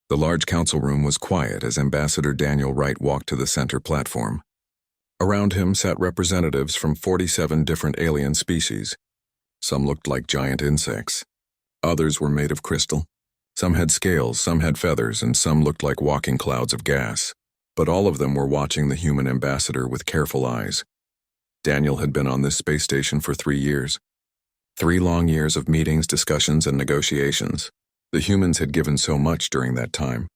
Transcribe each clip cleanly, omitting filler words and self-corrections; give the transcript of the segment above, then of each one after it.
The large council room was quiet as Ambassador Daniel Wright walked to the center platform. Around him sat representatives from 47 different alien species. Some looked like giant insects. Others were made of crystal. Some had scales, some had feathers, and some looked like walking clouds of gas. But all of them were watching the human ambassador with careful eyes. Daniel had been on this space station for 3 years. 3 long years of meetings, discussions, and negotiations. The humans had given so much during that time.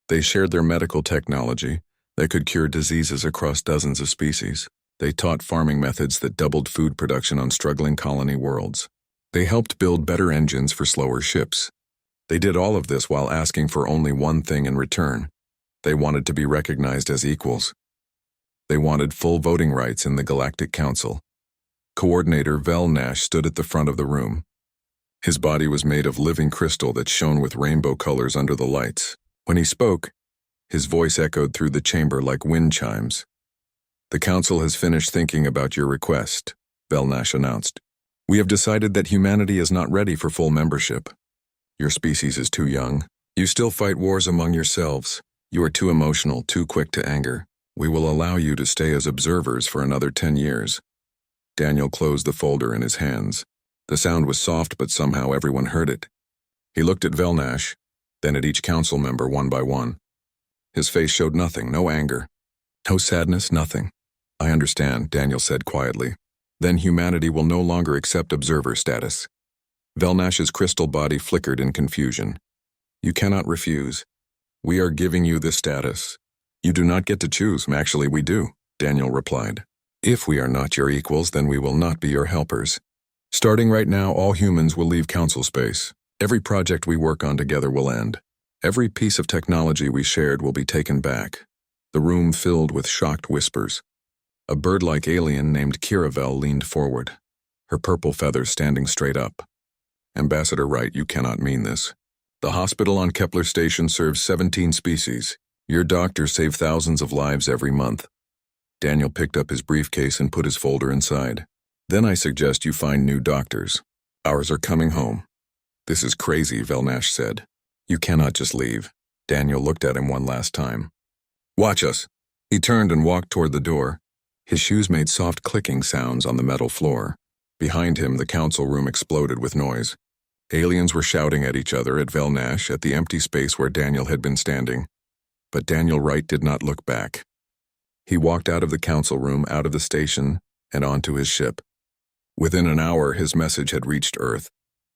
They shared their medical technology. They could cure diseases across dozens of species. They taught farming methods that doubled food production on struggling colony worlds. They helped build better engines for slower ships. They did all of this while asking for only one thing in return. They wanted to be recognized as equals. They wanted full voting rights in the Galactic Council. Coordinator Vel Nash stood at the front of the room. His body was made of living crystal that shone with rainbow colors under the lights. When he spoke, his voice echoed through the chamber like wind chimes. "The Council has finished thinking about your request," Vel Nash announced. "We have decided that humanity is not ready for full membership. Your species is too young. You still fight wars among yourselves. You are too emotional, too quick to anger. We will allow you to stay as observers for another 10 years. Daniel closed the folder in his hands. The sound was soft, but somehow everyone heard it. He looked at Vel Nash, then at each council member one by one. His face showed nothing, no anger, no sadness, nothing. "I understand," Daniel said quietly. "Then humanity will no longer accept observer status." Vel Nash's crystal body flickered in confusion. "You cannot refuse. We are giving you this status. You do not get to choose." "Actually, we do," Daniel replied. "If we are not your equals, then we will not be your helpers. Starting right now, all humans will leave council space. Every project we work on together will end. Every piece of technology we shared will be taken back." The room filled with shocked whispers. A bird-like alien named Kiravel leaned forward, her purple feathers standing straight up. "Ambassador Wright, you cannot mean this. The hospital on Kepler Station serves 17 species. Your doctors save thousands of lives every month." Daniel picked up his briefcase and put his folder inside. "Then I suggest you find new doctors. Ours are coming home." "This is crazy," Vel Nash said. "You cannot just leave." Daniel looked at him one last time. "Watch us." He turned and walked toward the door. His shoes made soft clicking sounds on the metal floor. Behind him, the council room exploded with noise. Aliens were shouting at each other, at Vel Nash, at the empty space where Daniel had been standing. But Daniel Wright did not look back. He walked out of the council room, out of the station, and onto his ship. Within an hour, his message had reached Earth.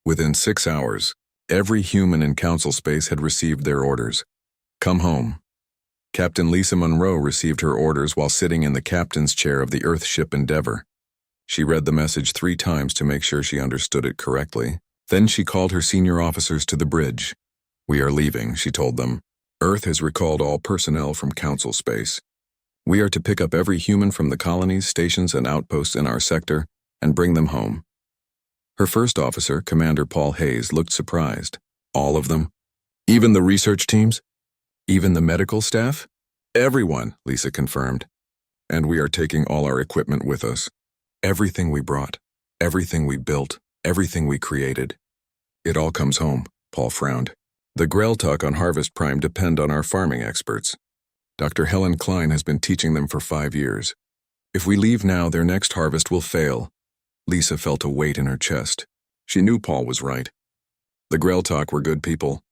Within 6 hours, every human in council space had received their orders. "Come home." Captain Lisa Monroe received her orders while sitting in the captain's chair of the Earth ship Endeavour. She read the message 3 times to make sure she understood it correctly. Then she called her senior officers to the bridge. "We are leaving," she told them. "Earth has recalled all personnel from council space. We are to pick up every human from the colonies, stations, and outposts in our sector and bring them home." Her first officer, Commander Paul Hayes, looked surprised. "All of them? Even the research teams? Even the medical staff?" "Everyone," Lisa confirmed. "And we are taking all our equipment with us. Everything we brought, everything we built, everything we created. It all comes home," Paul frowned. "The Greltok on Harvest Prime depend on our farming experts. Dr. Helen Klein has been teaching them for 5 years. If we leave now, their next harvest will fail." Lisa felt a weight in her chest. She knew Paul was right. The Greltok were good people.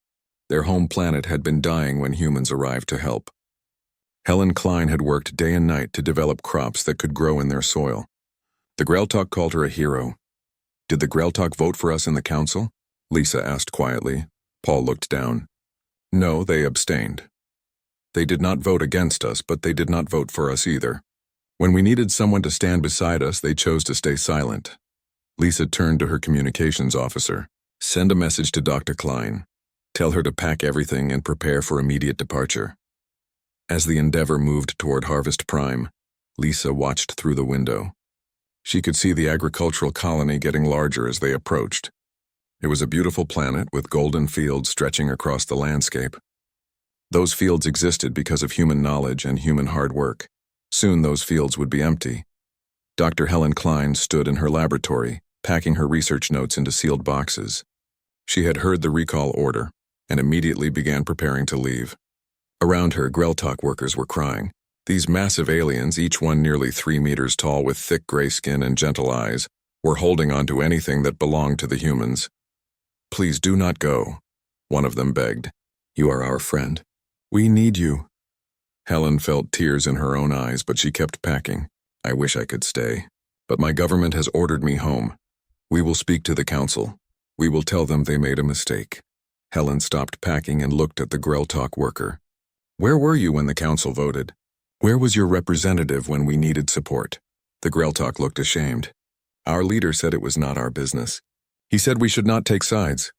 Their home planet had been dying when humans arrived to help. Helen Klein had worked day and night to develop crops that could grow in their soil. The Greltok called her a hero. "Did the Greltok vote for us in the council?" Lisa asked quietly. Paul looked down. "No, they abstained. They did not vote against us, but they did not vote for us either. When we needed someone to stand beside us, they chose to stay silent." Lisa turned to her communications officer. "Send a message to Dr. Klein. Tell her to pack everything and prepare for immediate departure." As the Endeavour moved toward Harvest Prime, Lisa watched through the window. She could see the agricultural colony getting larger as they approached. It was a beautiful planet with golden fields stretching across the landscape. Those fields existed because of human knowledge and human hard work. Soon those fields would be empty. Dr. Helen Klein stood in her laboratory, packing her research notes into sealed boxes. She had heard the recall order. and immediately began preparing to leave. Around her, Greltok workers were crying. These massive aliens, each one nearly 3 meters tall with thick gray skin and gentle eyes, were holding on to anything that belonged to the humans. "Please do not go," one of them begged. "You are our friend. We need you." Helen felt tears in her own eyes, but she kept packing. "I wish I could stay, but my government has ordered me home. We will speak to the council. We will tell them they made a mistake." Helen stopped packing and looked at the Greltok worker. "Where were you when the council voted? Where was your representative when we needed support?" The Greltok looked ashamed. "Our leader said it was not our business. He said we should not take sides."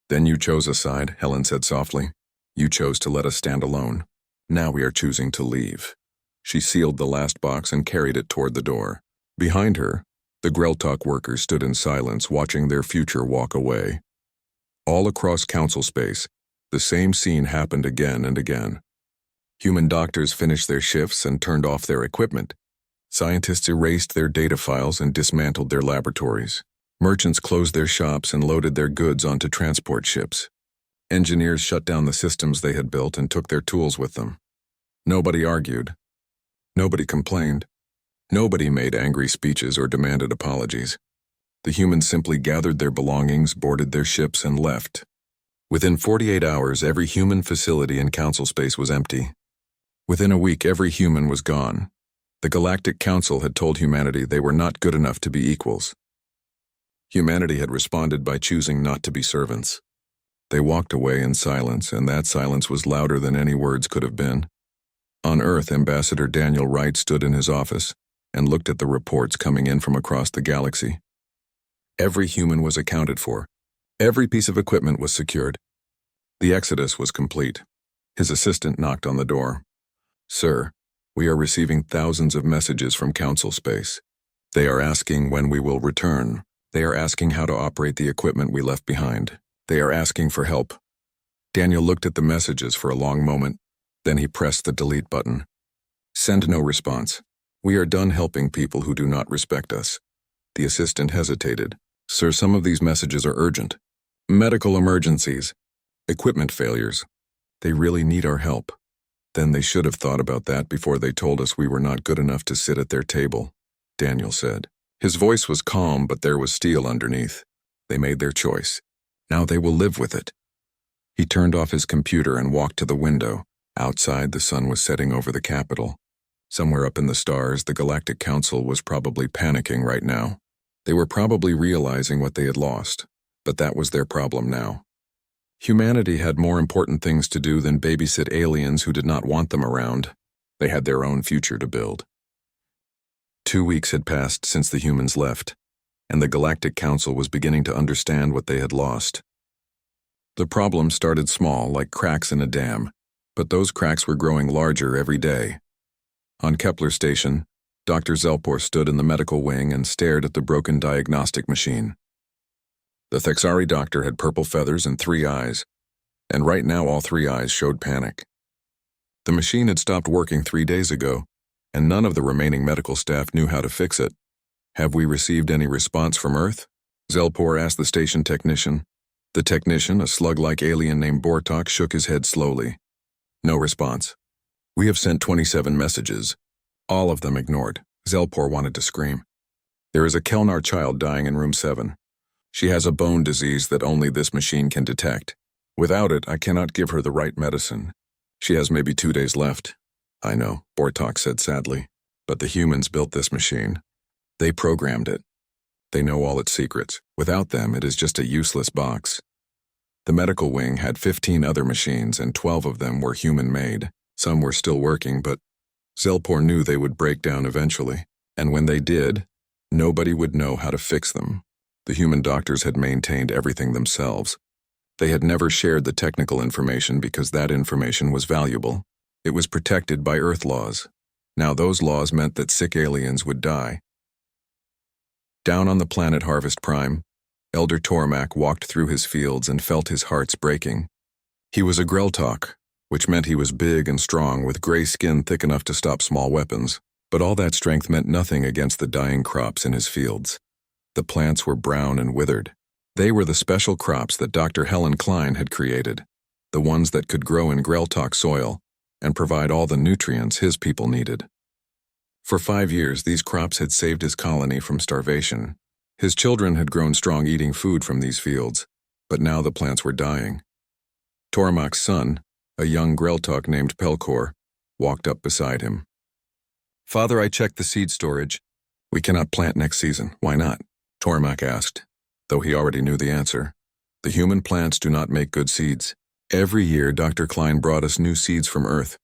"Then you chose a side," Helen said softly. "You chose to let us stand alone. Now we are choosing to leave." She sealed the last box and carried it toward the door. Behind her, the Greltok workers stood in silence, watching their future walk away. All across council space, the same scene happened again and again. Human doctors finished their shifts and turned off their equipment. Scientists erased their data files and dismantled their laboratories. Merchants closed their shops and loaded their goods onto transport ships. Engineers shut down the systems they had built and took their tools with them. Nobody argued. Nobody complained. Nobody made angry speeches or demanded apologies. The humans simply gathered their belongings, boarded their ships, and left. Within 48 hours, every human facility in council space was empty. Within a week, every human was gone. The Galactic Council had told humanity they were not good enough to be equals. Humanity had responded by choosing not to be servants. They walked away in silence, and that silence was louder than any words could have been. On Earth, Ambassador Daniel Wright stood in his office and looked at the reports coming in from across the galaxy. Every human was accounted for. Every piece of equipment was secured. The exodus was complete. His assistant knocked on the door. "Sir, we are receiving thousands of messages from council space. They are asking when we will return. They are asking how to operate the equipment we left behind. They are asking for help." Daniel looked at the messages for a long moment. Then he pressed the delete button. "Send no response. We are done helping people who do not respect us." The assistant hesitated. "Sir, some of these messages are urgent. Medical emergencies. Equipment failures. They really need our help." "Then they should have thought about that before they told us we were not good enough to sit at their table," Daniel said. His voice was calm, but there was steel underneath. "They made their choice. Now they will live with it." He turned off his computer and walked to the window. Outside, the sun was setting over the capital. Somewhere up in the stars, the Galactic Council was probably panicking right now. They were probably realizing what they had lost, but that was their problem now. Humanity had more important things to do than babysit aliens who did not want them around. They had their own future to build. 2 weeks had passed since the humans left, and the Galactic Council was beginning to understand what they had lost. The problem started small, like cracks in a dam, but those cracks were growing larger every day. On Kepler Station, Dr. Zelpor stood in the medical wing and stared at the broken diagnostic machine. The Thexari doctor had purple feathers and 3 eyes, and right now all 3 eyes showed panic. The machine had stopped working 3 days ago, and none of the remaining medical staff knew how to fix it. "Have we received any response from Earth?" Zelpor asked the station technician. The technician, a slug-like alien named Bortok, shook his head slowly. "No response. We have sent 27 messages. All of them ignored." Zelpor wanted to scream. "There is a Kelnar child dying in room 7. She has a bone disease that only this machine can detect. Without it, I cannot give her the right medicine. She has maybe 2 days left." "I know," Bortok said sadly, "but the humans built this machine. They programmed it. They know all its secrets. Without them, it is just a useless box." The medical wing had 15 other machines, and 12 of them were human-made. Some were still working, but Zelpor knew they would break down eventually, and when they did, nobody would know how to fix them. The human doctors had maintained everything themselves. They had never shared the technical information because that information was valuable. It was protected by Earth laws. Now those laws meant that sick aliens would die. Down on the planet Harvest Prime, Elder Tormac walked through his fields and felt his hearts breaking. He was a Greltok, which meant he was big and strong with gray skin thick enough to stop small weapons, but all that strength meant nothing against the dying crops in his fields. The plants were brown and withered. They were the special crops that Dr. Helen Klein had created, the ones that could grow in Greltok soil and provide all the nutrients his people needed. For 5 years, these crops had saved his colony from starvation. His children had grown strong eating food from these fields, but now the plants were dying. Tormak's son, a young Greltok named Pelkor, walked up beside him. "Father, I checked the seed storage. We cannot plant next season. Why not?" Tormak asked, though he already knew the answer. The human plants do not make good seeds. Every year, Dr. Klein brought us new seeds from Earth.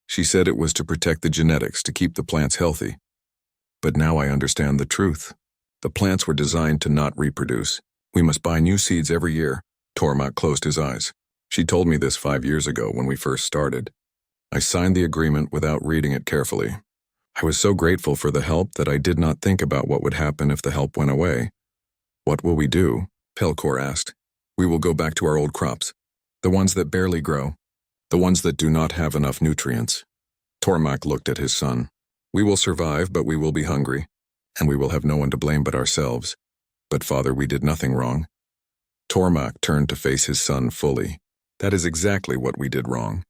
She said it was to protect the genetics to keep the plants healthy. But now I understand the truth. The plants were designed to not reproduce. We must buy new seeds every year. Tormak closed his eyes. She told me this 5 years ago when we first started. I signed the agreement without reading it carefully. I was so grateful for the help that I did not think about what would happen if the help went away. "What will we do?" Pelkor asked. "We will go back to our old crops, the ones that barely grow, the ones that do not have enough nutrients." Tormak looked at his son. "We will survive, but we will be hungry, and we will have no one to blame but ourselves. But Father, we did nothing wrong." Tormak turned to face his son fully. "That is exactly what we did wrong.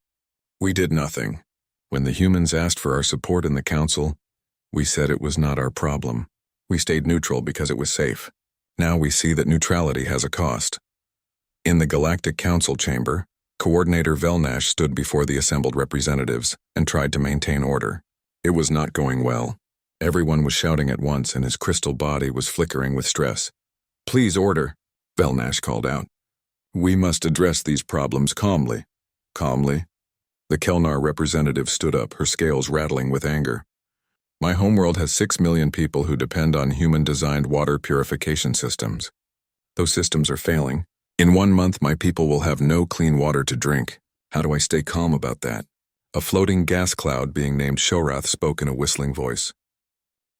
We did nothing. When the humans asked for our support in the council, we said it was not our problem. We stayed neutral because it was safe. Now we see that neutrality has a cost." In the Galactic Council chamber, Coordinator Velnash stood before the assembled representatives and tried to maintain order. It was not going well. Everyone was shouting at once and his crystal body was flickering with stress. "Please order," Velnash called out. "We must address these problems calmly." "Calmly?" The Kelnar representative stood up, her scales rattling with anger. "My homeworld has 6 million people who depend on human-designed water purification systems. Those systems are failing. In 1 month, my people will have no clean water to drink. How do I stay calm about that?" A floating gas cloud being named Shorath spoke in a whistling voice.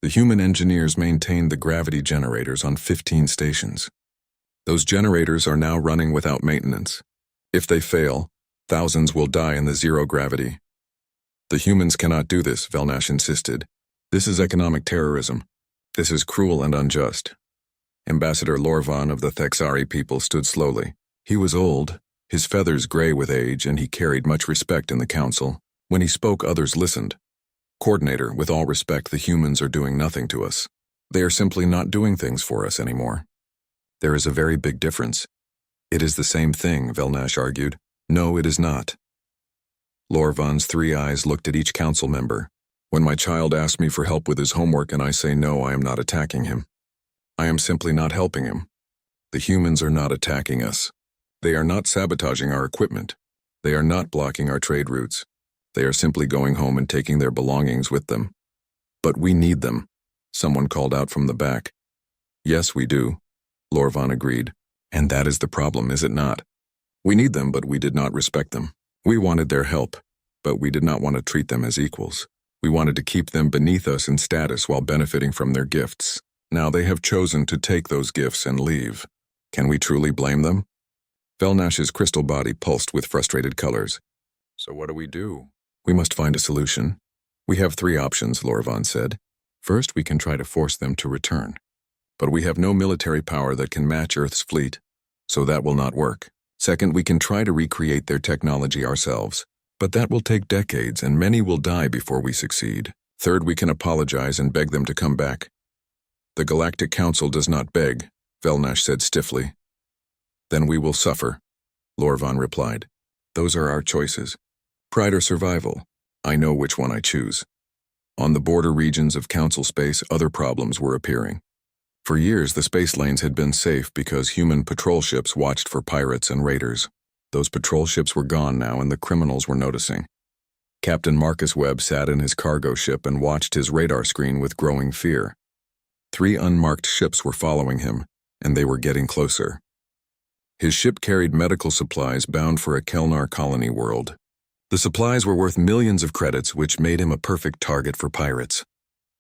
"The human engineers maintained the gravity generators on 15 stations. Those generators are now running without maintenance. If they fail, thousands will die in the zero gravity." "The humans cannot do this," Velnash insisted. "This is economic terrorism. This is cruel and unjust." Ambassador Lorvan of the Thexari people stood slowly. He was old, his feathers gray with age, and he carried much respect in the council. When he spoke, others listened. "Coordinator, with all respect, the humans are doing nothing to us. They are simply not doing things for us anymore." "There is a very big difference." "It is the same thing," Velnash argued. "No, it is not." Lorvan's 3 eyes looked at each council member. "When my child asks me for help with his homework and I say no, I am not attacking him. I am simply not helping him. The humans are not attacking us. They are not sabotaging our equipment. They are not blocking our trade routes. They are simply going home and taking their belongings with them. But we need them," someone called out from the back. "Yes, we do," Lorvan agreed. "And that is the problem, is it not? We need them, but we did not respect them. We wanted their help, but we did not want to treat them as equals. We wanted to keep them beneath us in status while benefiting from their gifts. Now they have chosen to take those gifts and leave. Can we truly blame them?" Velnash's crystal body pulsed with frustrated colors. "So what do we do?" "We must find a solution. We have 3 options," Lorvan said. "First, we can try to force them to return. But we have no military power that can match Earth's fleet, so that will not work. Second, we can try to recreate their technology ourselves, but that will take decades and many will die before we succeed. Third, we can apologize and beg them to come back." "The Galactic Council does not beg," Velnash said stiffly. "Then we will suffer," Lorvan replied. "Those are our choices. Pride or survival. I know which one I choose." On the border regions of Council space, other problems were appearing. For years, the space lanes had been safe because human patrol ships watched for pirates and raiders. Those patrol ships were gone now, and the criminals were noticing. Captain Marcus Webb sat in his cargo ship and watched his radar screen with growing fear. 3 unmarked ships were following him, and they were getting closer. His ship carried medical supplies bound for a Kelnar colony world. The supplies were worth millions of credits, which made him a perfect target for pirates.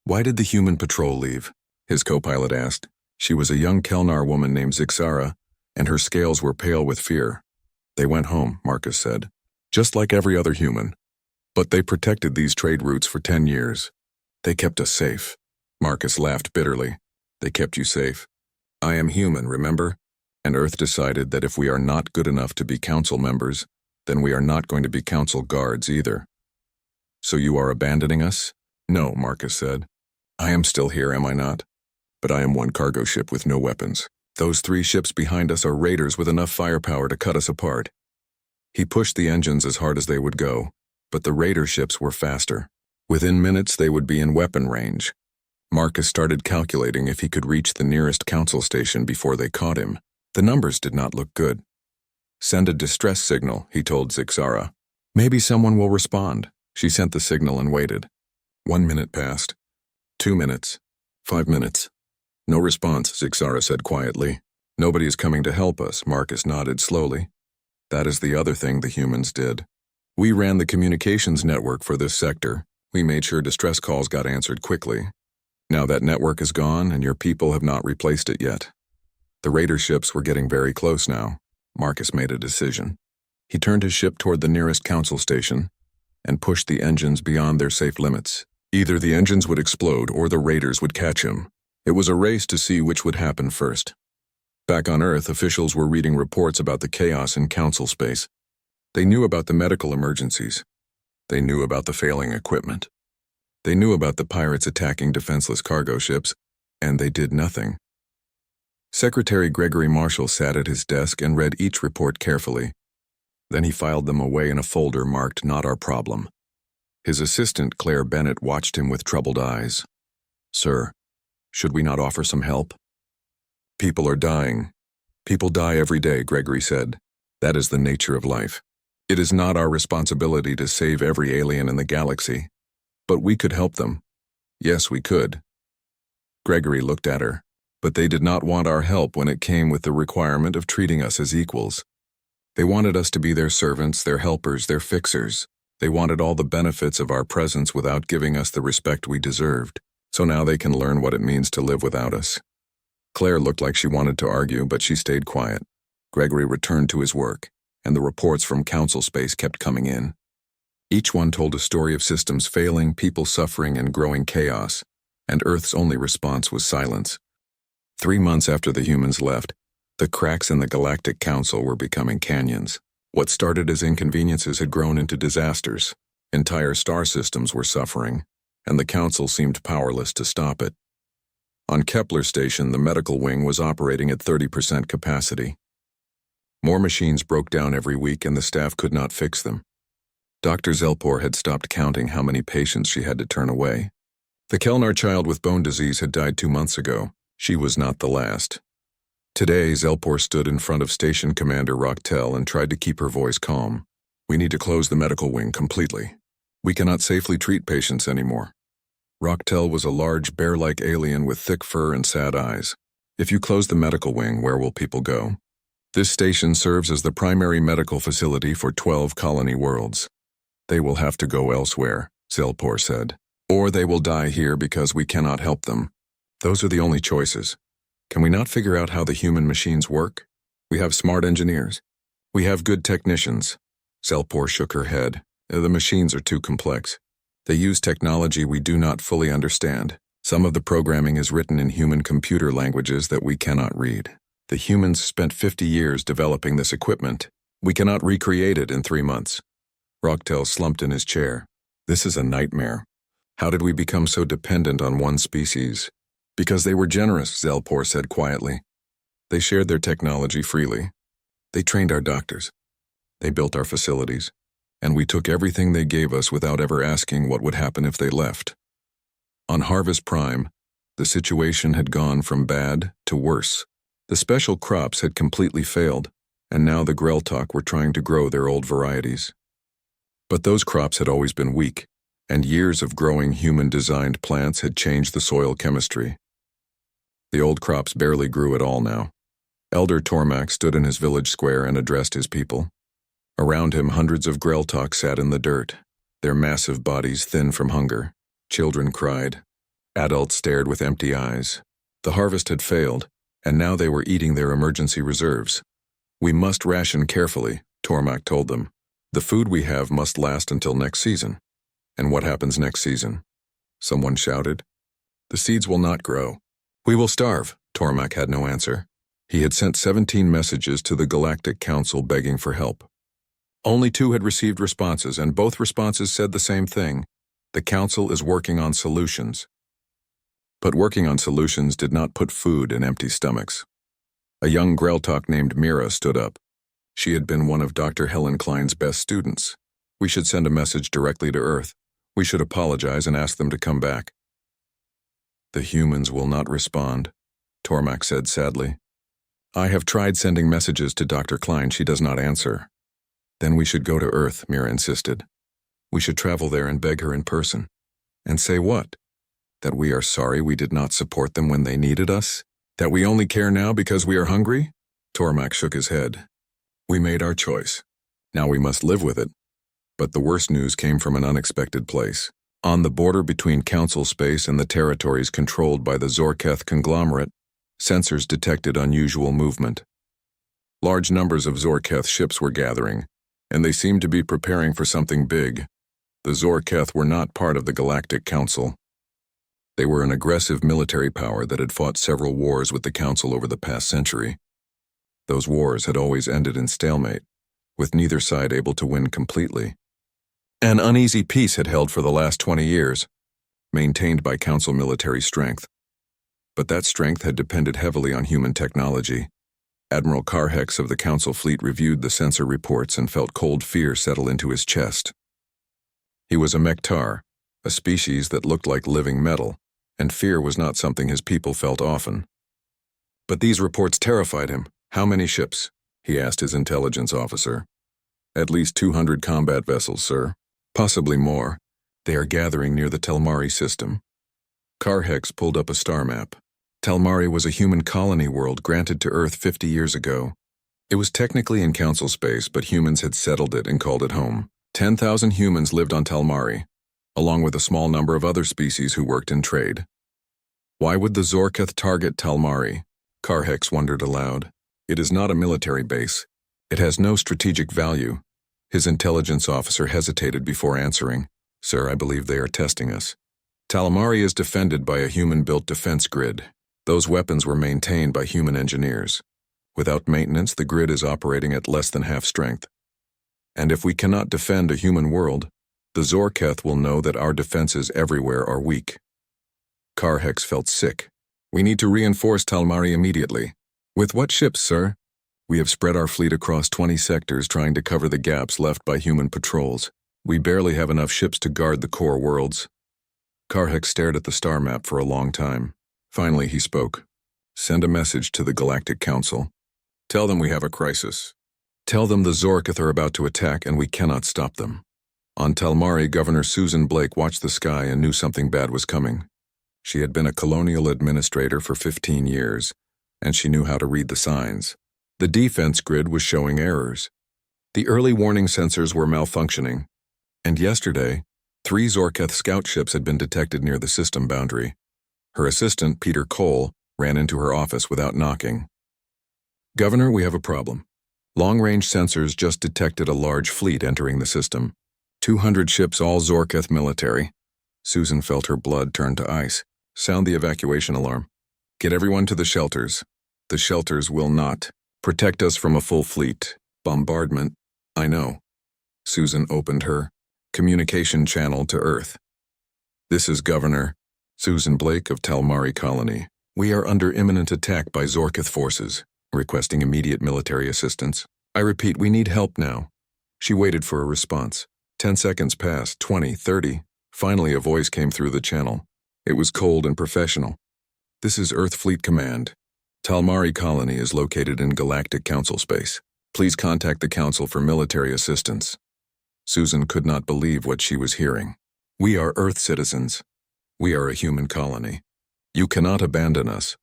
"Why did the human patrol leave?" his co-pilot asked. She was a young Kelnar woman named Zixara, and her scales were pale with fear. "They went home," Marcus said, "just like every other human. But they protected these trade routes for 10 years. They kept us safe." Marcus laughed bitterly. "They kept you safe. I am human, remember? And Earth decided that if we are not good enough to be council members, then we are not going to be council guards either. So you are abandoning us? No, Marcus said. I am still here, am I not? But I am one cargo ship with no weapons. Those 3 ships behind us are raiders with enough firepower to cut us apart. He pushed the engines as hard as they would go, but the raider ships were faster. Within minutes they would be in weapon range. Marcus started calculating if he could reach the nearest council station before they caught him. The numbers did not look good. Send a distress signal, he told Zixara. Maybe someone will respond. She sent the signal and waited. 1 minute passed. 2 minutes. 5 minutes. No response, Zixara said quietly. Nobody is coming to help us, Marcus nodded slowly. That is the other thing the humans did. We ran the communications network for this sector. We made sure distress calls got answered quickly. Now that network is gone and your people have not replaced it yet. The raider ships were getting very close now. Marcus made a decision. He turned his ship toward the nearest council station and pushed the engines beyond their safe limits. Either the engines would explode or the raiders would catch him. It was a race to see which would happen first. Back on Earth, officials were reading reports about the chaos in council space. They knew about the medical emergencies. They knew about the failing equipment. They knew about the pirates attacking defenseless cargo ships, and they did nothing. Secretary Gregory Marshall sat at his desk and read each report carefully. Then he filed them away in a folder marked "Not Our Problem." His assistant, Claire Bennett, watched him with troubled eyes. Sir, should we not offer some help? People are dying. People die every day, Gregory said. That is the nature of life. It is not our responsibility to save every alien in the galaxy, but we could help them. Yes, we could. Gregory looked at her, but they did not want our help when it came with the requirement of treating us as equals. They wanted us to be their servants, their helpers, their fixers. They wanted all the benefits of our presence without giving us the respect we deserved. So now they can learn what it means to live without us. Claire looked like she wanted to argue, but she stayed quiet. Gregory returned to his work, and the reports from council space kept coming in. Each one told a story of systems failing, people suffering, and growing chaos, and Earth's only response was silence. 3 months after the humans left, the cracks in the Galactic Council were becoming canyons. What started as inconveniences had grown into disasters. Entire star systems were suffering, and the Council seemed powerless to stop it. On Kepler Station, the medical wing was operating at 30% capacity. More machines broke down every week and the staff could not fix them. Dr. Zelpor had stopped counting how many patients she had to turn away. The Kelnar child with bone disease had died 2 months ago. She was not the last. Today, Zelpor stood in front of Station Commander Rocktel and tried to keep her voice calm. We need to close the medical wing completely. We cannot safely treat patients anymore. Rocktel was a large bear-like alien with thick fur and sad eyes. If you close the medical wing, where will people go? This station serves as the primary medical facility for 12 colony worlds. They will have to go elsewhere, Zelpor said. Or they will die here because we cannot help them. Those are the only choices. Can we not figure out how the human machines work? We have smart engineers. We have good technicians. Zelpor shook her head. The machines are too complex. They use technology we do not fully understand. Some of the programming is written in human computer languages that we cannot read. The humans spent 50 years developing this equipment. We cannot recreate it in 3 months. Rocktel slumped in his chair. This is a nightmare. How did we become so dependent on one species? Because they were generous, Zelpor said quietly. They shared their technology freely. They trained our doctors. They built our facilities. And we took everything they gave us without ever asking what would happen if they left. On Harvest Prime, the situation had gone from bad to worse. The special crops had completely failed, and now the Greltok were trying to grow their old varieties. But those crops had always been weak, and years of growing human-designed plants had changed the soil chemistry. The old crops barely grew at all now. Elder Tormak stood in his village square and addressed his people. Around him, hundreds of Greltok sat in the dirt, their massive bodies thin from hunger. Children cried. Adults stared with empty eyes. The harvest had failed, and now they were eating their emergency reserves. We must ration carefully, Tormak told them. The food we have must last until next season. And what happens next season? Someone shouted. The seeds will not grow. We will starve, Tormak had no answer. He had sent 17 messages to the Galactic Council begging for help. Only 2 had received responses, and both responses said the same thing. The Council is working on solutions. But working on solutions did not put food in empty stomachs. A young Greltok named Mira stood up. She had been one of Dr. Helen Klein's best students. We should send a message directly to Earth. We should apologize and ask them to come back. The humans will not respond, Tormak said sadly. I have tried sending messages to Dr. Klein. She does not answer. Then we should go to Earth, Mira insisted. We should travel there and beg her in person. And say what? That we are sorry we did not support them when they needed us? That we only care now because we are hungry? Tormak shook his head. We made our choice. Now we must live with it. But the worst news came from an unexpected place. On the border between Council space and the territories controlled by the Zorketh conglomerate, sensors detected unusual movement. Large numbers of Zorketh ships were gathering, and they seemed to be preparing for something big. The Zorketh were not part of the Galactic Council. They were an aggressive military power that had fought several wars with the Council over the past century. Those wars had always ended in stalemate, with neither side able to win completely. An uneasy peace had held for the last 20 years, maintained by Council military strength. But that strength had depended heavily on human technology. Admiral Karhex of the Council fleet reviewed the sensor reports and felt cold fear settle into his chest. He was a Mektar, a species that looked like living metal, and fear was not something his people felt often. But these reports terrified him. How many ships? He asked his intelligence officer. At least 200 combat vessels, sir. Possibly more. They are gathering near the Telmari system. Karhex pulled up a star map. Telmari was a human colony world granted to Earth 50 years ago. It was technically in Council space, but humans had settled it and called it home. 10,000 humans lived on Telmari, along with a small number of other species who worked in trade. Why would the Zorketh target Telmari? Karhex wondered aloud. It is not a military base. It has no strategic value. His intelligence officer hesitated before answering. Sir, I believe they are testing us. Telmari is defended by a human-built defense grid. Those weapons were maintained by human engineers. Without maintenance, the grid is operating at less than half strength. And if we cannot defend a human world, the Zorketh will know that our defenses everywhere are weak. Karhex felt sick. We need to reinforce Telmari immediately. With what ships, sir? We have spread our fleet across 20 sectors trying to cover the gaps left by human patrols. We barely have enough ships to guard the core worlds. Karhex stared at the star map for a long time. Finally, he spoke. Send a message to the Galactic Council. Tell them we have a crisis. Tell them the Zorketh are about to attack and we cannot stop them. On Telmari, Governor Susan Blake watched the sky and knew something bad was coming. She had been a colonial administrator for 15 years, and she knew how to read the signs. The defense grid was showing errors. The early warning sensors were malfunctioning, and yesterday, 3 Zorketh scout ships had been detected near the system boundary. Her assistant, Peter Cole, ran into her office without knocking. Governor, we have a problem. Long-range sensors just detected a large fleet entering the system. 200 ships, all Zorketh military. Susan felt her blood turn to ice. Sound the evacuation alarm. Get everyone to the shelters. The shelters will not protect us from a full fleet. Bombardment. I know. Susan opened her communication channel to Earth. This is Governor Susan Blake of Telmari Colony. We are under imminent attack by Zorketh forces, requesting immediate military assistance. I repeat, we need help now. She waited for a response. 10 seconds passed, 20, 30. Finally, a voice came through the channel. It was cold and professional. This is Earth Fleet Command. Telmari Colony is located in Galactic Council space. Please contact the Council for military assistance. Susan could not believe what she was hearing. We are Earth citizens. We are a human colony. You cannot abandon us.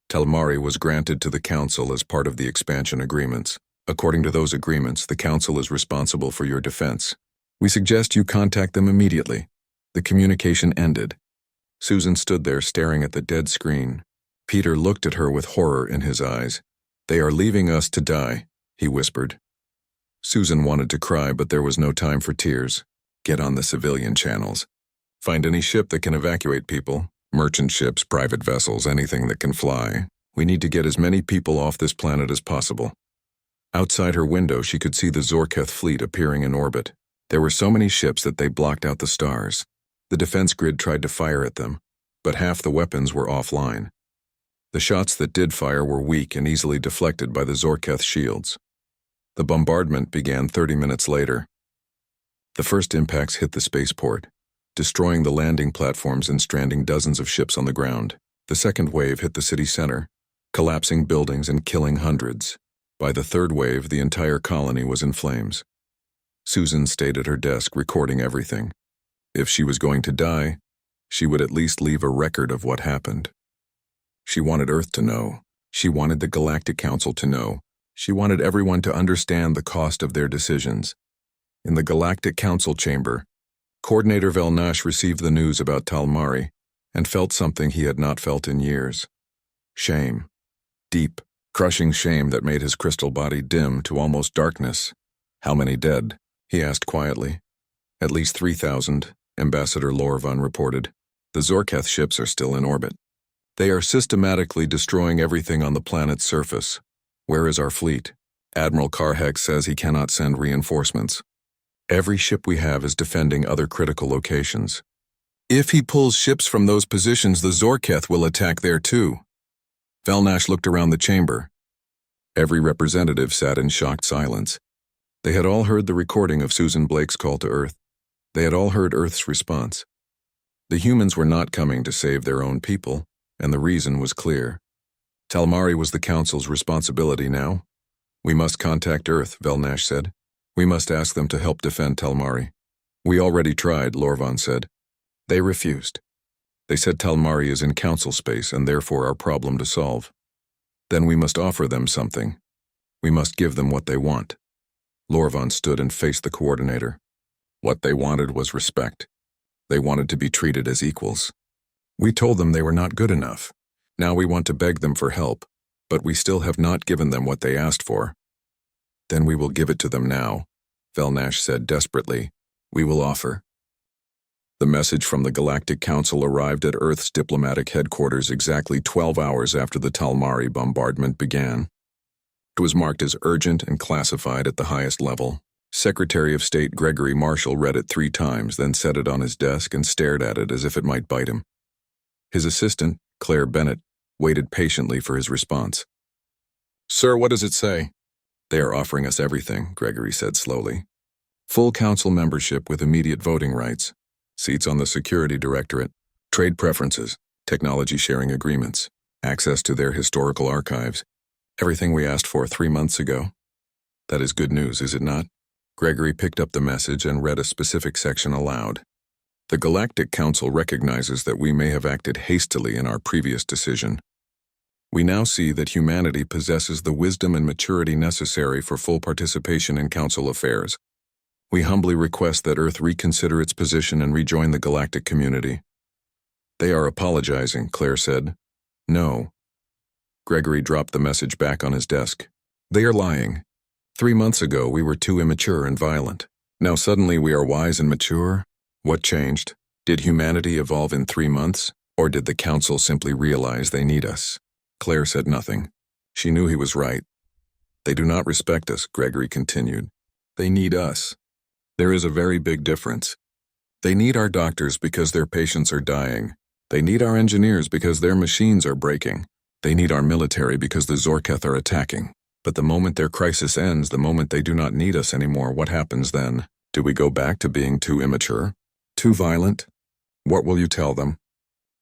Telmari was granted to the Council as part of the expansion agreements. According to those agreements, the Council is responsible for your defense. We suggest you contact them immediately. The communication ended. Susan stood there staring at the dead screen. Peter looked at her with horror in his eyes. They are leaving us to die, he whispered. Susan wanted to cry, but there was no time for tears. Get on the civilian channels. Find any ship that can evacuate people. Merchant ships, private vessels, anything that can fly. We need to get as many people off this planet as possible. Outside her window, she could see the Zorketh fleet appearing in orbit. There were so many ships that they blocked out the stars. The defense grid tried to fire at them, but half the weapons were offline. The shots that did fire were weak and easily deflected by the Zorketh shields. The bombardment began 30 minutes later. The first impacts hit the spaceport, destroying the landing platforms and stranding dozens of ships on the ground. The second wave hit the city center, collapsing buildings and killing hundreds. By the third wave, the entire colony was in flames. Susan stayed at her desk recording everything. If she was going to die, she would at least leave a record of what happened. She wanted Earth to know. She wanted the Galactic Council to know. She wanted everyone to understand the cost of their decisions. In the Galactic Council chamber, Coordinator Velnash received the news about Talmari and felt something he had not felt in years. Shame. Deep, crushing shame that made his crystal body dim to almost darkness. "How many dead?" he asked quietly. "At least 3,000, Ambassador Lorvan reported. "The Zorketh ships are still in orbit. They are systematically destroying everything on the planet's surface. Where is our fleet? Admiral Karhek says he cannot send reinforcements. Every ship we have is defending other critical locations. If he pulls ships from those positions, the Zorketh will attack there too." Velnash looked around the chamber. Every representative sat in shocked silence. They had all heard the recording of Susan Blake's call to Earth. They had all heard Earth's response. The humans were not coming to save their own people, and the reason was clear. Talmari was the Council's responsibility now. "We must contact Earth," Velnash said. "We must ask them to help defend Talmari." "We already tried," Lorvan said. "They refused. They said Talmari is in Council space and therefore our problem to solve. Then we must offer them something. We must give them what they want." Lorvan stood and faced the coordinator. What they wanted was respect. They wanted to be treated as equals. "We told them they were not good enough. Now we want to beg them for help, but we still have not given them what they asked for." "Then we will give it to them now," Velnash said desperately. "We will offer." The message from the Galactic Council arrived at Earth's diplomatic headquarters exactly 12 hours after the Talmari bombardment began. It was marked as urgent and classified at the highest level. Secretary of State Gregory Marshall read it 3 times, then set it on his desk and stared at it as if it might bite him. His assistant, Claire Bennett, waited patiently for his response. "Sir, what does it say?" "They are offering us everything," Gregory said slowly. "Full council membership with immediate voting rights, seats on the Security Directorate, trade preferences, technology sharing agreements, access to their historical archives, everything we asked for 3 months ago. That is good news, is it not?" Gregory picked up the message and read a specific section aloud. "The Galactic Council recognizes that we may have acted hastily in our previous decision. We now see that humanity possesses the wisdom and maturity necessary for full participation in Council affairs. We humbly request that Earth reconsider its position and rejoin the galactic community." "They are apologizing," Claire said. "No." Gregory dropped the message back on his desk. "They are lying. 3 months ago we were too immature and violent. Now suddenly we are wise and mature? What changed? Did humanity evolve in 3 months? Or did the Council simply realize they need us?" Claire said nothing. She knew he was right. "They do not respect us," Gregory continued. "They need us. There is a very big difference. They need our doctors because their patients are dying. They need our engineers because their machines are breaking. They need our military because the Zorketh are attacking. But the moment their crisis ends, the moment they do not need us anymore, what happens then? Do we go back to being too immature? Too violent? What will you tell them?"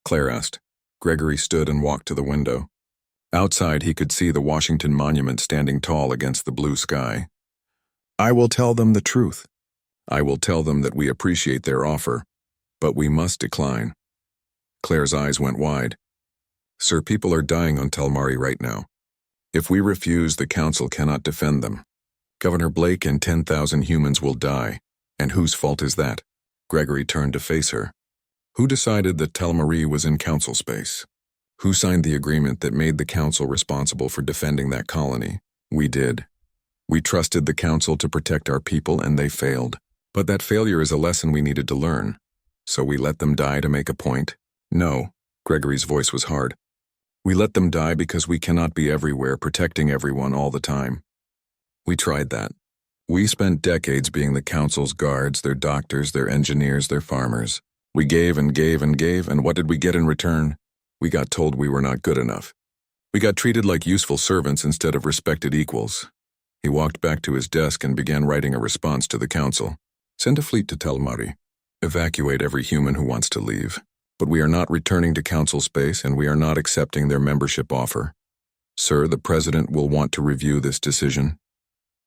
Claire asked. Gregory stood and walked to the window. Outside, he could see the Washington Monument standing tall against the blue sky. "I will tell them the truth. I will tell them that we appreciate their offer, but we must decline." Claire's eyes went wide. "Sir, people are dying on Talmari right now. If we refuse, the Council cannot defend them. Governor Blake and 10,000 humans will die. And whose fault is that?" Gregory turned to face her. "Who decided that Talmari was in Council space? Who signed the agreement that made the Council responsible for defending that colony? We did. We trusted the Council to protect our people, and they failed. But that failure is a lesson we needed to learn. So we let them die to make a point? No." Gregory's voice was hard. We let them die because we cannot be everywhere protecting everyone all the time. We tried that. We spent decades being the council's guards, their doctors, their engineers, their farmers. We gave and gave and gave, and what did we get in return? We got told we were not good enough. We got treated like useful servants instead of respected equals. He walked back to his desk and began writing a response to the council. Send a fleet to Telmari. Evacuate every human who wants to leave. But we are not returning to council space, and we are not accepting their membership offer. Sir, the president will want to review this decision.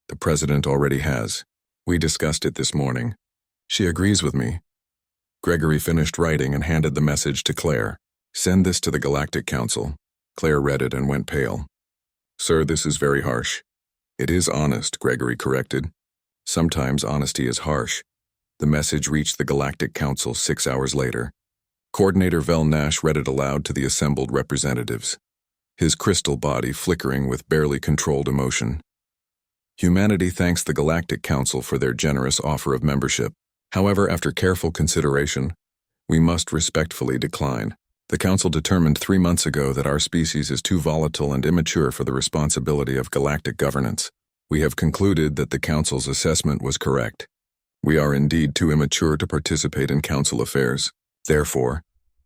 The president already has. We discussed it this morning. She agrees with me. Gregory finished writing and handed the message to Claire. Send this to the Galactic Council. Claire read it and went pale. Sir, this is very harsh. It is honest, Gregory corrected. Sometimes honesty is harsh. The message reached the Galactic Council 6 hours later. Coordinator Vel Nash read it aloud to the assembled representatives, his crystal body flickering with barely controlled emotion. Humanity thanks the Galactic Council for their generous offer of membership. However, after careful consideration, we must respectfully decline. The Council determined 3 months ago that our species is too volatile and immature for the responsibility of galactic governance. We have concluded that the Council's assessment was correct. We are indeed too immature to participate in Council affairs. Therefore,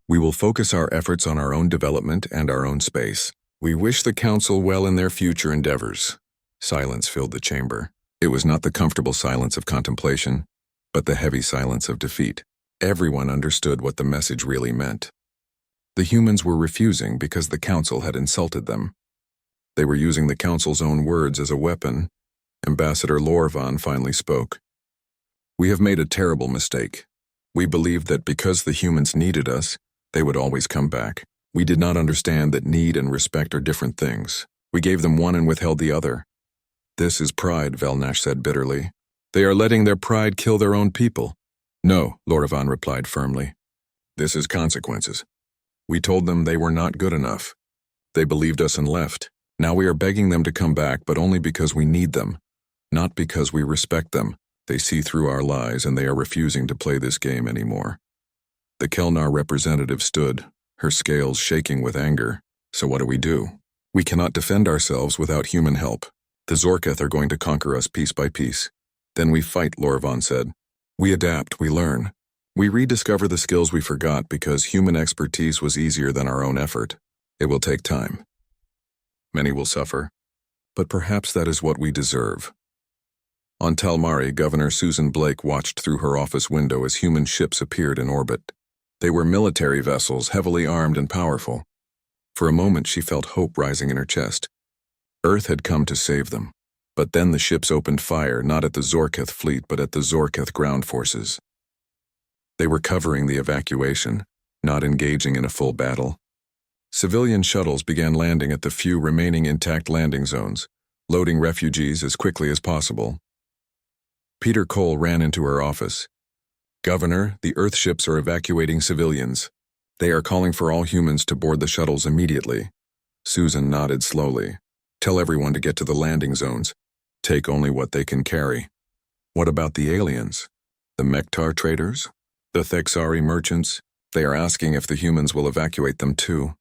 we will focus our efforts on our own development and our own space. We wish the Council well in their future endeavors. Silence filled the chamber. It was not the comfortable silence of contemplation, but the heavy silence of defeat. Everyone understood what the message really meant. The humans were refusing because the Council had insulted them. They were using the Council's own words as a weapon. Ambassador Lorvan finally spoke. We have made a terrible mistake. We believed that because the humans needed us, they would always come back. We did not understand that need and respect are different things. We gave them one and withheld the other. This is pride, Velnash said bitterly. They are letting their pride kill their own people. No, Lorvan replied firmly. This is consequences. We told them they were not good enough. They believed us and left. Now we are begging them to come back, but only because we need them, not because we respect them. They see through our lies, and they are refusing to play this game anymore. The Kelnar representative stood, her scales shaking with anger. So what do? We cannot defend ourselves without human help. The Zorketh are going to conquer us piece by piece. Then we fight, Lorvan said. We adapt, we learn. We rediscover the skills we forgot because human expertise was easier than our own effort. It will take time. Many will suffer, but perhaps that is what we deserve. On Talmari, Governor Susan Blake watched through her office window as human ships appeared in orbit. They were military vessels, heavily armed and powerful. For a moment she felt hope rising in her chest. Earth had come to save them. But then the ships opened fire, not at the Zorketh fleet, but at the Zorketh ground forces. They were covering the evacuation, not engaging in a full battle. Civilian shuttles began landing at the few remaining intact landing zones, loading refugees as quickly as possible. Peter Cole ran into her office. Governor, the Earth ships are evacuating civilians. They are calling for all humans to board the shuttles immediately. Susan nodded slowly. Tell everyone to get to the landing zones. Take only what they can carry. What about the aliens? The Mektar traders? The Thexari merchants? They are asking if the humans will evacuate them too.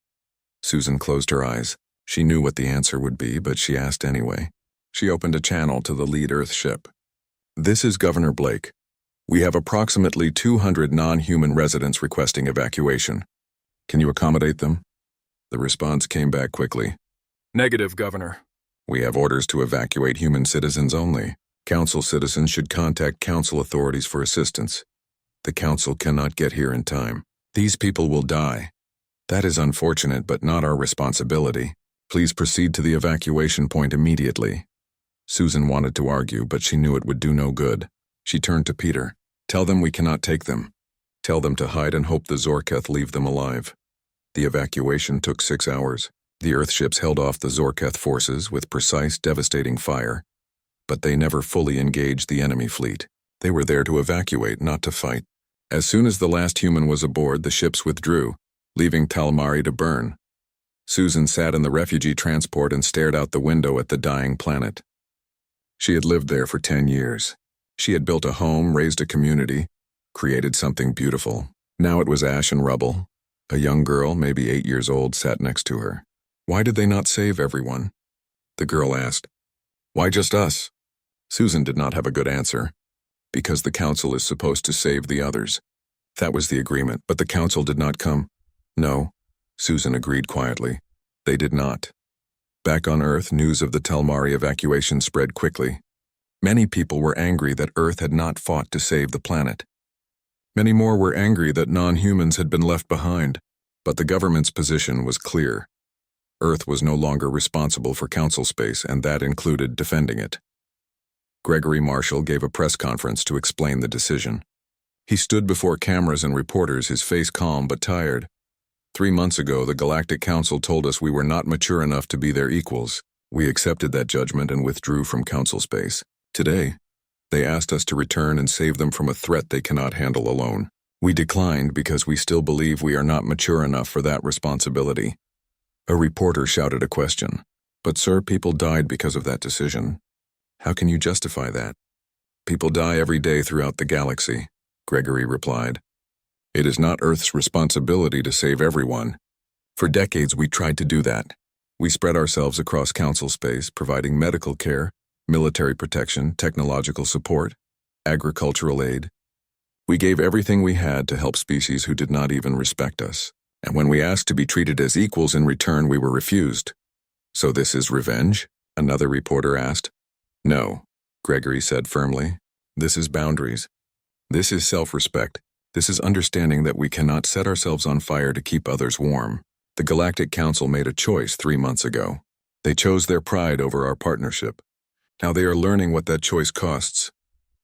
Susan closed her eyes. She knew what the answer would be, but she asked anyway. She opened a channel to the lead Earth ship. This is Governor Blake. We have approximately 200 non-human residents requesting evacuation. Can you accommodate them? The response came back quickly. Negative, Governor. We have orders to evacuate human citizens only. Council citizens should contact Council authorities for assistance. The Council cannot get here in time. These people will die. That is unfortunate, but not our responsibility. Please proceed to the evacuation point immediately. Susan wanted to argue, but she knew it would do no good. She turned to Peter. Tell them we cannot take them. Tell them to hide and hope the Zorketh leave them alive. The evacuation took 6 hours. The Earthships held off the Zorketh forces with precise, devastating fire, but they never fully engaged the enemy fleet. They were there to evacuate, not to fight. As soon as the last human was aboard, the ships withdrew, leaving Talmari to burn. Susan sat in the refugee transport and stared out the window at the dying planet. She had lived there for 10 years. She had built a home, raised a community, created something beautiful. Now it was ash and rubble. A young girl, maybe 8 years old, sat next to her. Why did they not save everyone? The girl asked. Why just us? Susan did not have a good answer. Because the council is supposed to save the others. That was the agreement, but the council did not come. No, Susan agreed quietly. They did not. Back on Earth, news of the Telmari evacuation spread quickly. Many people were angry that Earth had not fought to save the planet. Many more were angry that non-humans had been left behind, but the government's position was clear. Earth was no longer responsible for council space, and that included defending it. Gregory Marshall gave a press conference to explain the decision. He stood before cameras and reporters, his face calm but tired. 3 months ago, the Galactic Council told us we were not mature enough to be their equals. We accepted that judgment and withdrew from council space. Today, they asked us to return and save them from a threat they cannot handle alone. We declined because we still believe we are not mature enough for that responsibility. A reporter shouted a question. But sir, people died because of that decision. How can you justify that? People die every day throughout the galaxy, Gregory replied. It is not Earth's responsibility to save everyone. For decades we tried to do that. We spread ourselves across council space, providing medical care, military protection, technological support, agricultural aid. We gave everything we had to help species who did not even respect us. And when we asked to be treated as equals in return, we were refused. So this is revenge? Another reporter asked. No, Gregory said firmly. This is boundaries. This is self-respect. This is understanding that we cannot set ourselves on fire to keep others warm. The Galactic Council made a choice 3 months ago. They chose their pride over our partnership. Now they are learning what that choice costs.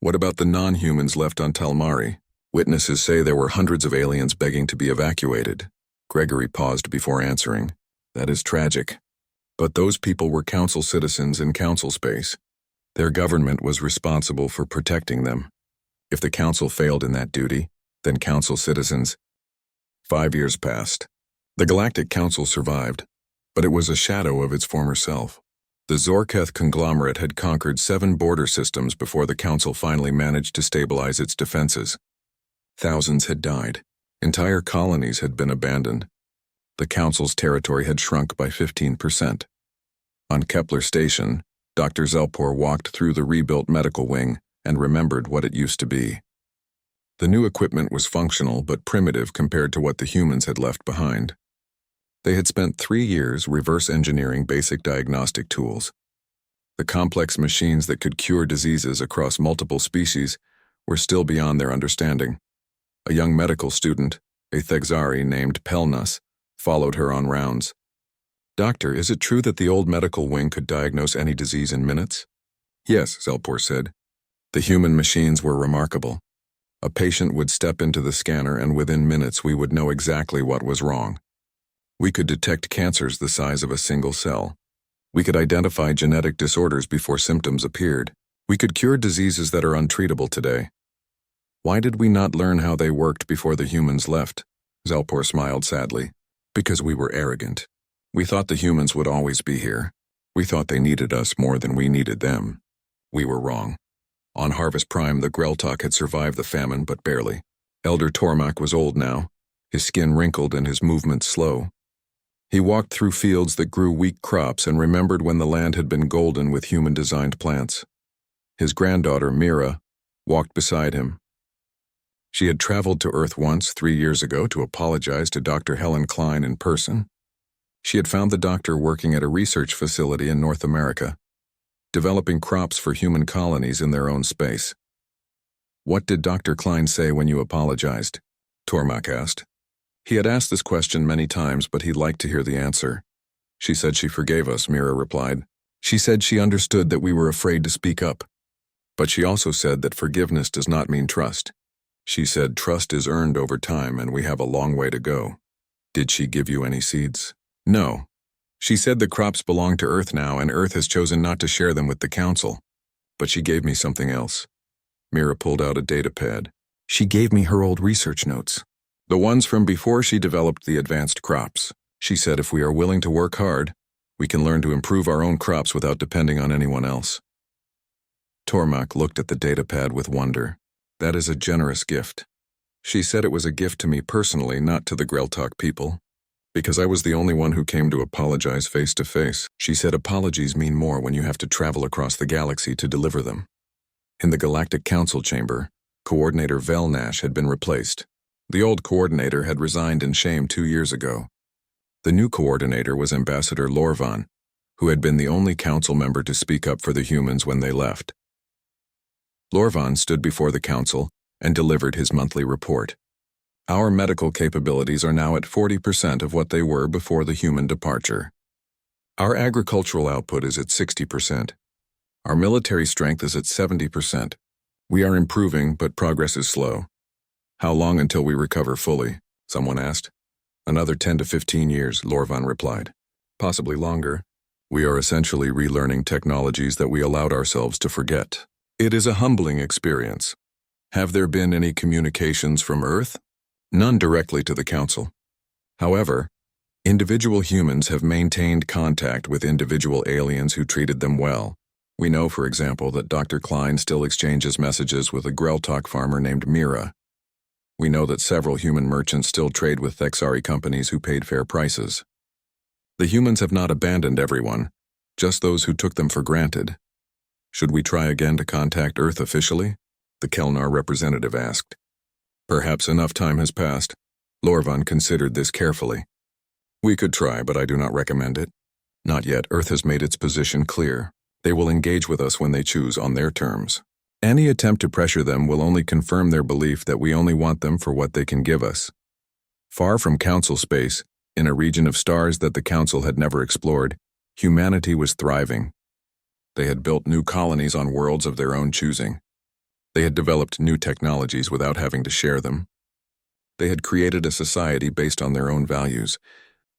What about the non-humans left on Telmari? Witnesses say there were hundreds of aliens begging to be evacuated. Gregory paused before answering. That is tragic. But those people were council citizens in council space. Their government was responsible for protecting them. If the council failed in that duty, then council citizens. 5 years passed. The Galactic Council survived, but it was a shadow of its former self. The Zorketh conglomerate had conquered 7 border systems before the council finally managed to stabilize its defenses. Thousands had died. Entire colonies had been abandoned. The council's territory had shrunk by 15%. On Kepler Station, Dr. Zelpor walked through the rebuilt medical wing and remembered what it used to be. The new equipment was functional but primitive compared to what the humans had left behind. They had spent 3 years reverse engineering basic diagnostic tools. The complex machines that could cure diseases across multiple species were still beyond their understanding. A young medical student, a Thexari named Pelnus, followed her on rounds. Doctor, is it true that the old medical wing could diagnose any disease in minutes? Yes, Zelpor said. The human machines were remarkable. A patient would step into the scanner and within minutes we would know exactly what was wrong. We could detect cancers the size of a single cell. We could identify genetic disorders before symptoms appeared. We could cure diseases that are untreatable today. Why did we not learn how they worked before the humans left? Zelpor smiled sadly. Because we were arrogant. We thought the humans would always be here. We thought they needed us more than we needed them. We were wrong. On Harvest Prime, the Greltok had survived the famine, but barely. Elder Tormak was old now, his skin wrinkled and his movements slow. He walked through fields that grew weak crops and remembered when the land had been golden with human-designed plants. His granddaughter, Mira, walked beside him. She had traveled to Earth once 3 years ago to apologize to Dr. Helen Klein in person. She had found the doctor working at a research facility in North America, developing crops for human colonies in their own space. What did Dr. Klein say when you apologized? Tormak asked. He had asked this question many times, but he liked to hear the answer. She said she forgave us, Mira replied. She said she understood that we were afraid to speak up. But she also said that forgiveness does not mean trust. She said trust is earned over time and we have a long way to go. Did she give you any seeds? No. She said the crops belong to Earth now and Earth has chosen not to share them with the Council. But she gave me something else. Mira pulled out a datapad. She gave me her old research notes. The ones from before she developed the advanced crops. She said if we are willing to work hard, we can learn to improve our own crops without depending on anyone else. Tormak looked at the datapad with wonder. That is a generous gift. She said it was a gift to me personally, not to the Greltok people. Because I was the only one who came to apologize face to face. She said apologies mean more when you have to travel across the galaxy to deliver them. In the Galactic Council chamber, Coordinator Vel Nash had been replaced. The old coordinator had resigned in shame 2 years ago. The new coordinator was Ambassador Lorvan, who had been the only council member to speak up for the humans when they left. Lorvan stood before the council and delivered his monthly report. Our medical capabilities are now at 40% of what they were before the human departure. Our agricultural output is at 60%. Our military strength is at 70%. We are improving, but progress is slow. How long until we recover fully? Someone asked. Another 10 to 15 years, Lorvan replied. Possibly longer. We are essentially relearning technologies that we allowed ourselves to forget. It is a humbling experience. Have there been any communications from Earth? None directly to the Council. However, individual humans have maintained contact with individual aliens who treated them well. We know, for example, that Dr. Klein still exchanges messages with a Greltok farmer named Mira. We know that several human merchants still trade with Thexari companies who paid fair prices. The humans have not abandoned everyone, just those who took them for granted. Should we try again to contact Earth officially? The Kelnar representative asked. Perhaps enough time has passed. Lorvan considered this carefully. We could try, but I do not recommend it. Not yet. Earth has made its position clear. They will engage with us when they choose on their terms. Any attempt to pressure them will only confirm their belief that we only want them for what they can give us. Far from Council space, in a region of stars that the Council had never explored, humanity was thriving. They had built new colonies on worlds of their own choosing. They had developed new technologies without having to share them. They had created a society based on their own values,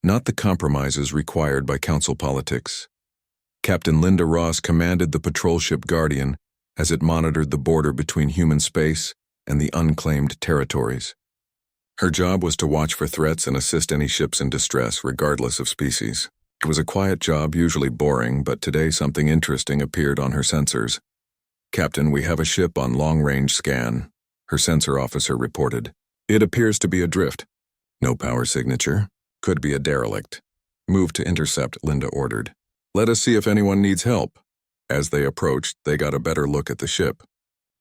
not the compromises required by Council politics. Captain Linda Ross commanded the patrol ship Guardian as it monitored the border between human space and the unclaimed territories. Her job was to watch for threats and assist any ships in distress, regardless of species. It was a quiet job, usually boring, but today something interesting appeared on her sensors. Captain, we have a ship on long-range scan, her sensor officer reported. It appears to be adrift. No power signature. Could be a derelict. Move to intercept, Linda ordered. Let us see if anyone needs help. As they approached, they got a better look at the ship.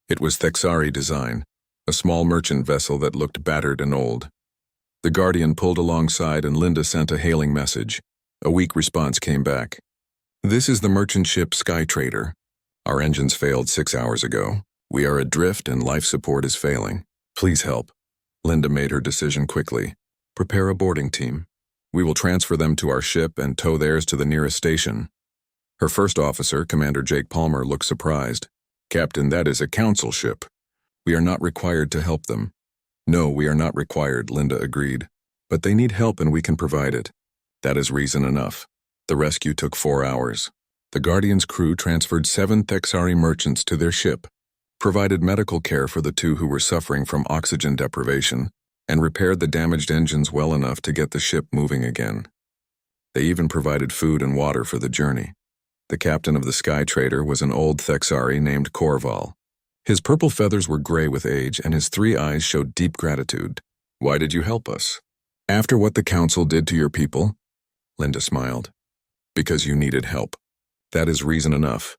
It was Thexari design, a small merchant vessel that looked battered and old. The Guardian pulled alongside and Linda sent a hailing message. A weak response came back. This is the merchant ship Sky Trader. Our engines failed 6 hours ago. We are adrift and life support is failing. Please help. Linda made her decision quickly. Prepare a boarding team. We will transfer them to our ship and tow theirs to the nearest station. Her first officer, Commander Jake Palmer, looked surprised. Captain, that is a council ship. We are not required to help them. No, we are not required, Linda agreed. But they need help and we can provide it. That is reason enough. The rescue took 4 hours. The Guardian's crew transferred 7 Thexari merchants to their ship, provided medical care for the 2 who were suffering from oxygen deprivation, and repaired the damaged engines well enough to get the ship moving again. They even provided food and water for the journey. The captain of the Sky Trader was an old Thexari named Korval. His purple feathers were gray with age and his 3 eyes showed deep gratitude. Why did you help us? After what the council did to your people? Linda smiled. Because you needed help. That is reason enough.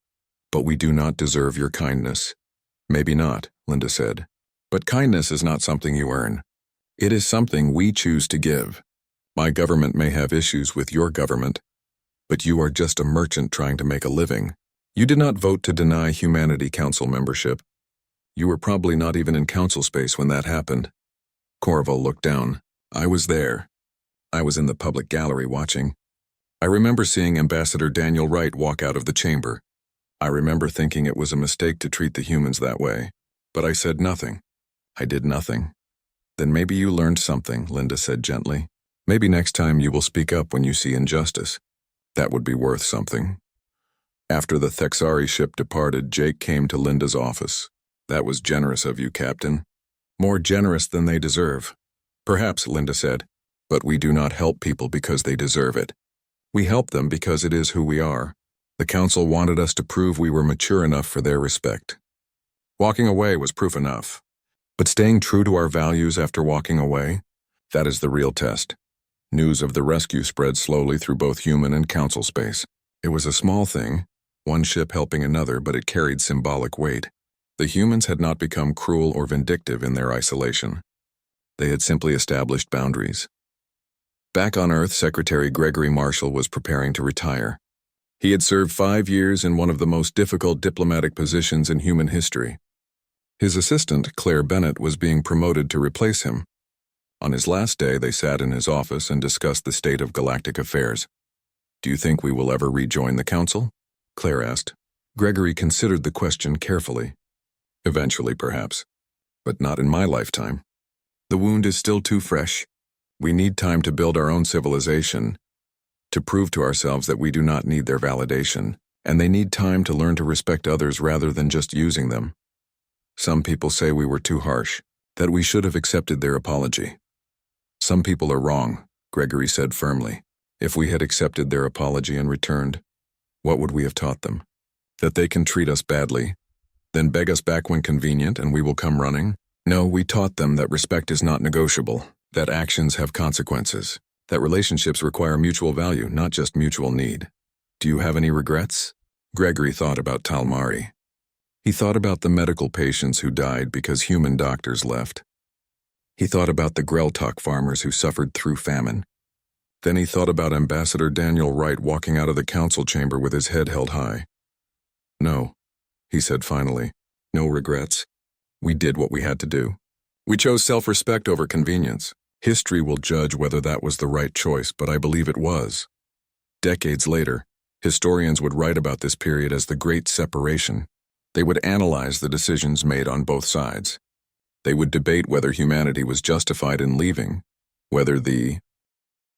But we do not deserve your kindness. Maybe not, Linda said. But kindness is not something you earn. It is something we choose to give. My government may have issues with your government, but you are just a merchant trying to make a living. You did not vote to deny Humanity Council membership. You were probably not even in council space when that happened. Corval looked down. I was there. I was in the public gallery watching. I remember seeing Ambassador Daniel Wright walk out of the chamber. I remember thinking it was a mistake to treat the humans that way. But I said nothing. I did nothing. Then maybe you learned something, Linda said gently. Maybe next time you will speak up when you see injustice. That would be worth something. After the Thexari ship departed, Jake came to Linda's office. That was generous of you, Captain. More generous than they deserve. Perhaps, Linda said, but we do not help people because they deserve it. We help them because it is who we are. The council wanted us to prove we were mature enough for their respect. Walking away was proof enough. But staying true to our values after walking away, that is the real test. News of the rescue spread slowly through both human and council space. It was a small thing, one ship helping another, but it carried symbolic weight. The humans had not become cruel or vindictive in their isolation. They had simply established boundaries. Back on Earth, Secretary Gregory Marshall was preparing to retire. He had served 5 years in one of the most difficult diplomatic positions in human history. His assistant, Claire Bennett, was being promoted to replace him. On his last day, they sat in his office and discussed the state of galactic affairs. "Do you think we will ever rejoin the Council?" Claire asked. Gregory considered the question carefully. "Eventually, perhaps. But not in my lifetime. The wound is still too fresh. We need time to build our own civilization, to prove to ourselves that we do not need their validation, and they need time to learn to respect others rather than just using them. Some people say we were too harsh, that we should have accepted their apology. Some people are wrong," Gregory said firmly. "If we had accepted their apology and returned, what would we have taught them? That they can treat us badly, then beg us back when convenient and we will come running? No, we taught them that respect is not negotiable, that actions have consequences, that relationships require mutual value, not just mutual need. Do you have any regrets?" Gregory thought about Talmari. He thought about the medical patients who died because human doctors left. He thought about the Greltok farmers who suffered through famine. Then he thought about Ambassador Daniel Wright walking out of the council chamber with his head held high. "No," he said finally. "No regrets. We did what we had to do. We chose self-respect over convenience. History will judge whether that was the right choice, but I believe it was." Decades later, historians would write about this period as the Great Separation. They would analyze the decisions made on both sides. They would debate whether humanity was justified in leaving, whether the